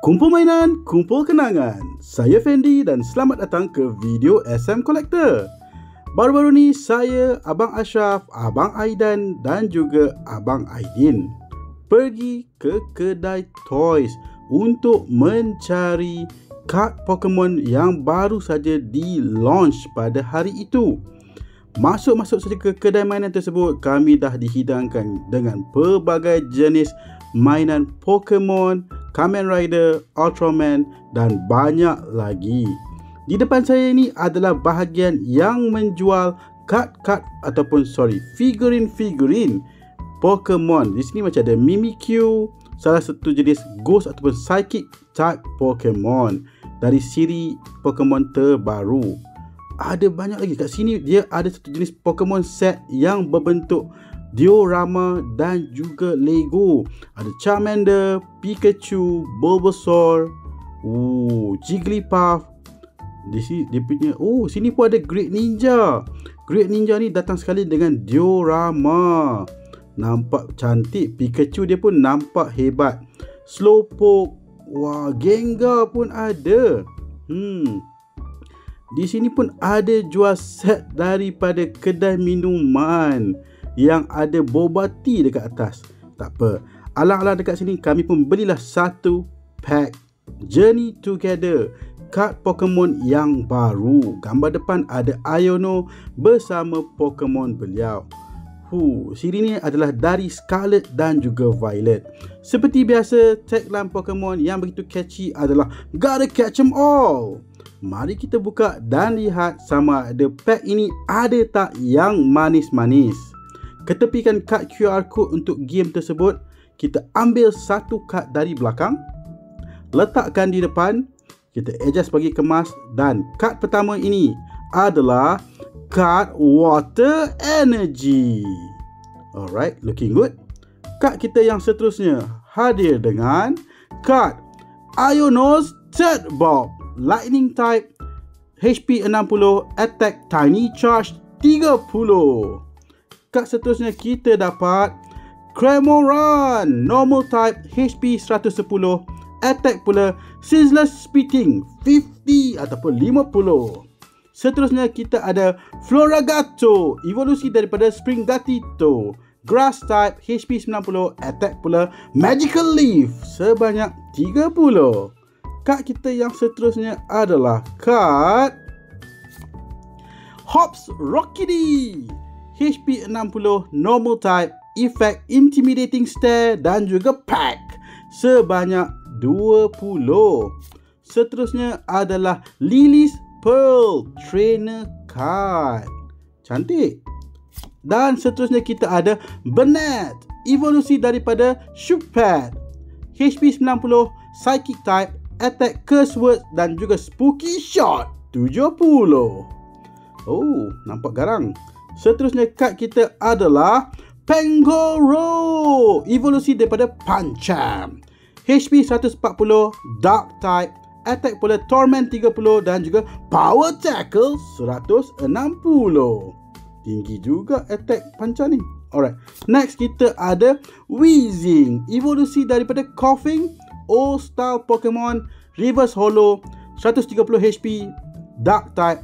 Kumpul mainan, kumpul kenangan. Saya Fendi dan selamat datang ke video SM Collector. Baru-baru ni saya, Abang Ashraf, Abang Aidan dan juga Abang Aidin pergi ke kedai toys untuk mencari kad Pokemon yang baru saja di-launch pada hari itu. Masuk saja ke kedai mainan tersebut, kami dah dihidangkan dengan pelbagai jenis mainan Pokemon, Kamen Rider, Ultraman dan banyak lagi. Di depan saya ini adalah bahagian yang menjual kad-kad ataupun figurin-figurin Pokemon. Di sini macam ada Mimikyu, salah satu jenis Ghost ataupun Psychic type Pokemon dari siri Pokemon terbaru. Ada banyak lagi kat sini. Dia ada satu jenis Pokemon set yang berbentuk diorama dan juga Lego. Ada Charmander, Pikachu, Bulbasaur, Jigglypuff. Di sini dia punya, sini pun ada Great Ninja. Great Ninja ni datang sekali dengan diorama. Nampak cantik. Pikachu dia pun nampak hebat. Slowpoke, Gengar pun ada. Di sini pun ada jual set daripada kedai minuman yang ada boba tea dekat atas. Tak apa, alang-alang dekat sini kami pun belilah satu pack Journey Together kad Pokemon yang baru. Gambar depan ada Iono bersama Pokemon beliau. Siri ni adalah dari Scarlet dan juga Violet. Seperti biasa, tagline Pokemon yang begitu catchy adalah Gotta catch 'em all. Mari kita buka dan lihat sama ada pack ini ada tak yang manis-manis. Ketepikan kad QR code untuk game tersebut. Kita ambil satu kad dari belakang, letakkan di depan, kita adjust bagi kemas. Dan kad pertama ini adalah kad Water Energy. Alright, looking good. Kad kita yang seterusnya hadir dengan kad Iono's Third Bulb, Lightning type, HP 60, Attack Tiny Charge 30. Kad seterusnya kita dapat Cramoran, Normal type, HP 110, Attack pula Sizzler Spitting 50 ataupun 50. Seterusnya kita ada Floragato, evolusi daripada Springatito, Grass type, HP 90, Attack pula Magical Leaf sebanyak 30. Kad kita yang seterusnya adalah kad Hops Rockidee, HP 60, Normal type, Effect Intimidating Stare dan juga Pack sebanyak 20. Seterusnya adalah Lily's Pearl Trainer Card. Cantik. Dan seterusnya kita ada Bennett, evolusi daripada Shuppet, HP 90, Psychic type, Attack Curse Word dan juga Spooky Shot 70. Nampak garang. Seterusnya kad kita adalah Pangoro, evolusi daripada Pancham, HP 140, Dark type, Attack pula Torment 30 dan juga Power Tackle 160. Tinggi juga attack Pancham ni. Alright, next kita ada Weezing, evolusi daripada Coughing, Old Style Pokemon, Reverse Holo, 130 HP, Dark type,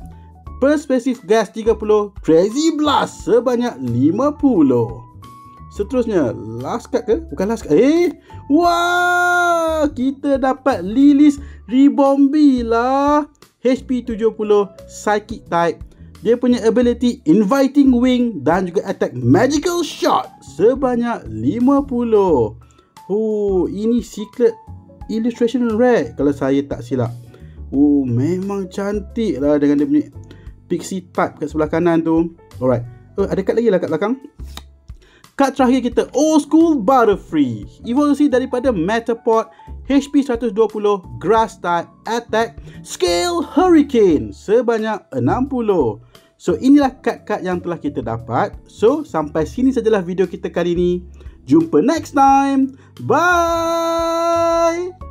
Persuasive Gas 30, Crazy Blast sebanyak 50. Seterusnya, last card ke? Bukan last card. Kita dapat Lily's Ribombee lah. HP 70, Psychic type. Dia punya ability Inviting Wing dan juga attack Magical Shot sebanyak 50. Ini secret illustration rare kalau saya tak silap. Memang cantik lah dengan dia punya Pixie type kat sebelah kanan tu. Alright. Ada kad lagi lah kat belakang. Kad terakhir kita Old School Butterfree, evolusi daripada Metapod, HP 120, Grass type, Attack Scale Hurricane sebanyak 60. So inilah kad-kad yang telah kita dapat. So sampai sini sajalah video kita kali ini. Jumpa next time. Bye.